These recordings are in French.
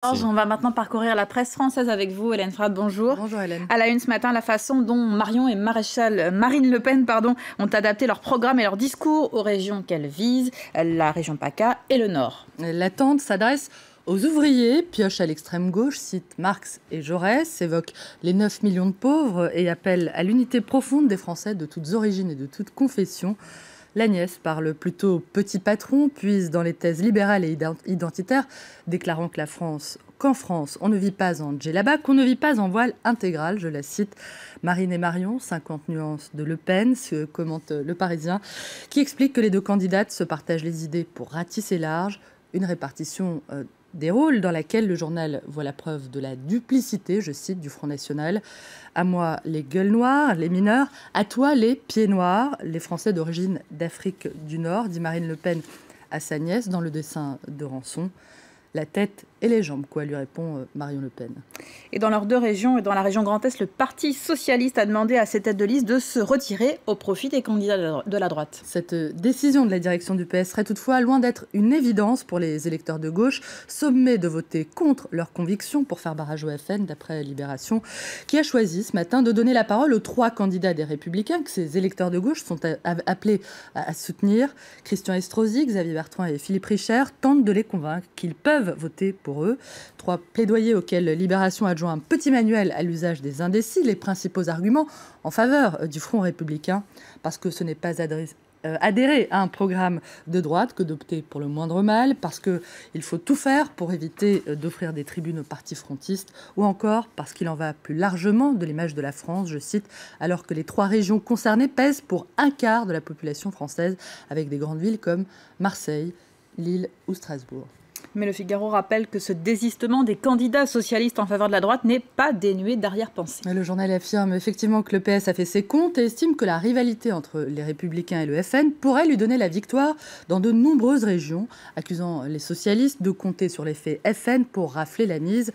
On va maintenant parcourir la presse française avec vous, Hélène Frade, bonjour. Bonjour Hélène. À la une ce matin, la façon dont Marion et Marine Le Pen ont adapté leur programme et leur discours aux régions qu'elles visent, la région PACA et le Nord. L'attente s'adresse aux ouvriers, pioche à l'extrême gauche, cite Marx et Jaurès, évoque les 9 millions de pauvres et appelle à l'unité profonde des Français de toutes origines et de toutes confessions. L'Agnès parle plutôt petit patron, puise dans les thèses libérales et identitaires, déclarant qu'en France, on ne vit pas en djellaba, qu'on ne vit pas en voile intégral. Je la cite. Marine et Marion, 50 nuances de Le Pen, se commente Le Parisien, qui explique que les deux candidates se partagent les idées pour ratisser large, une répartition des rôles dans laquelle le journal voit la preuve de la duplicité, je cite, du Front National. À moi les gueules noires, les mineurs, à toi les pieds noirs, les Français d'origine d'Afrique du Nord, dit Marine Le Pen à sa nièce dans le dessin de Rançon. La tête et les jambes, quoi, lui répond Marion Le Pen. Et dans leurs deux régions, et dans la région Grand Est, le Parti socialiste a demandé à ses têtes de liste de se retirer au profit des candidats de la droite. Cette décision de la direction du PS serait toutefois loin d'être une évidence pour les électeurs de gauche, sommés de voter contre leurs convictions pour faire barrage au FN, d'après Libération, qui a choisi ce matin de donner la parole aux 3 candidats des Républicains que ces électeurs de gauche sont appelés à soutenir. Christian Estrosi, Xavier Bertrand et Philippe Richer tentent de les convaincre qu'ils peuvent voter pour eux. 3 plaidoyers auxquels Libération adjoint un petit manuel à l'usage des indécis, les principaux arguments en faveur du Front républicain, parce que ce n'est pas adhérer à un programme de droite que d'opter pour le moindre mal, parce qu'il faut tout faire pour éviter d'offrir des tribunes aux partis frontistes, ou encore parce qu'il en va plus largement de l'image de la France, je cite, alors que les 3 régions concernées pèsent pour un quart de la population française, avec des grandes villes comme Marseille, Lille ou Strasbourg. Mais le Figaro rappelle que ce désistement des candidats socialistes en faveur de la droite n'est pas dénué d'arrière-pensée. Le journal affirme effectivement que le PS a fait ses comptes et estime que la rivalité entre les Républicains et le FN pourrait lui donner la victoire dans de nombreuses régions, accusant les socialistes de compter sur l'effet FN pour rafler la mise.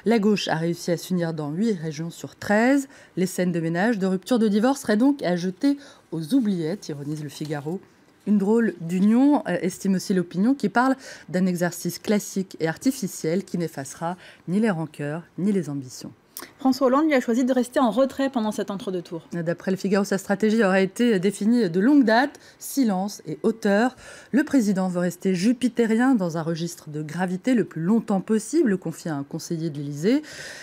La gauche a réussi à s'unir dans 8 régions sur 13. Les scènes de ménage, de rupture, de divorce seraient donc à jeter aux oubliettes, ironise le Figaro. Une drôle d'union, estime aussi l'opinion, qui parle d'un exercice classique et artificiel qui n'effacera ni les rancœurs ni les ambitions. François Hollande lui a choisi de rester en retrait pendant cet entre-deux-tours. D'après le Figaro, sa stratégie aurait été définie de longue date, silence et hauteur. Le président veut rester jupitérien dans un registre de gravité le plus longtemps possible, confie à un conseiller de l'Élysée,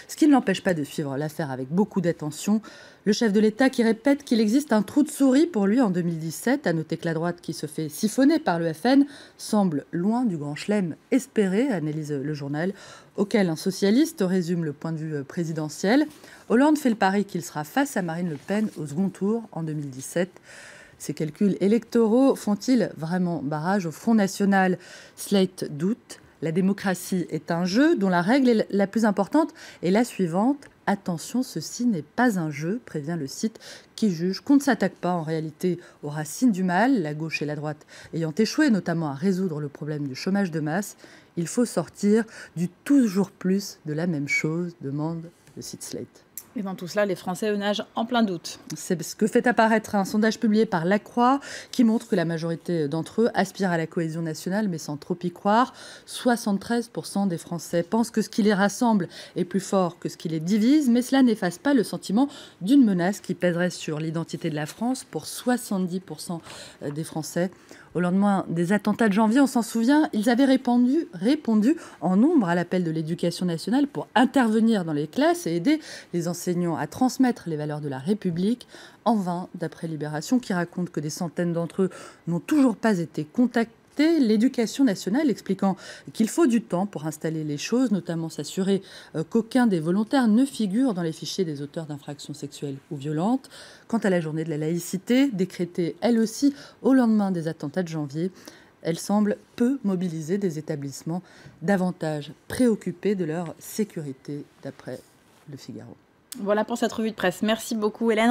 ce qui ne l'empêche pas de suivre l'affaire avec beaucoup d'attention. Le chef de l'État qui répète qu'il existe un trou de souris pour lui en 2017, à noter que la droite qui se fait siphonner par le FN semble loin du grand chelem espéré, analyse le journal, auquel un socialiste résume le point de vue présidentiel. Hollande fait le pari qu'il sera face à Marine Le Pen au second tour en 2017. Ces calculs électoraux font-ils vraiment barrage au Front National? Slate doute. La démocratie est un jeu dont la règle la plus importante est la suivante. Attention, ceci n'est pas un jeu, prévient le site qui juge qu'on ne s'attaque pas en réalité aux racines du mal, la gauche et la droite ayant échoué notamment à résoudre le problème du chômage de masse. Il faut sortir du toujours plus de la même chose, demande le site Slate. Et dans tout cela, les Français nagent en plein doute. C'est ce que fait apparaître un sondage publié par La Croix qui montre que la majorité d'entre eux aspirent à la cohésion nationale, mais sans trop y croire. 73% des Français pensent que ce qui les rassemble est plus fort que ce qui les divise, mais cela n'efface pas le sentiment d'une menace qui pèserait sur l'identité de la France pour 70% des Français. Au lendemain des attentats de janvier, on s'en souvient, ils avaient répondu en nombre à l'appel de l'éducation nationale pour intervenir dans les classes et aider les enseignants à transmettre les valeurs de la République. En vain, d'après Libération, qui raconte que des centaines d'entre eux n'ont toujours pas été contactés. L'éducation nationale expliquant qu'il faut du temps pour installer les choses, notamment s'assurer qu'aucun des volontaires ne figure dans les fichiers des auteurs d'infractions sexuelles ou violentes. Quant à la journée de la laïcité, décrétée elle aussi au lendemain des attentats de janvier, elle semble peu mobiliser des établissements davantage préoccupés de leur sécurité, d'après le Figaro. Voilà pour cette revue de presse. Merci beaucoup Hélène.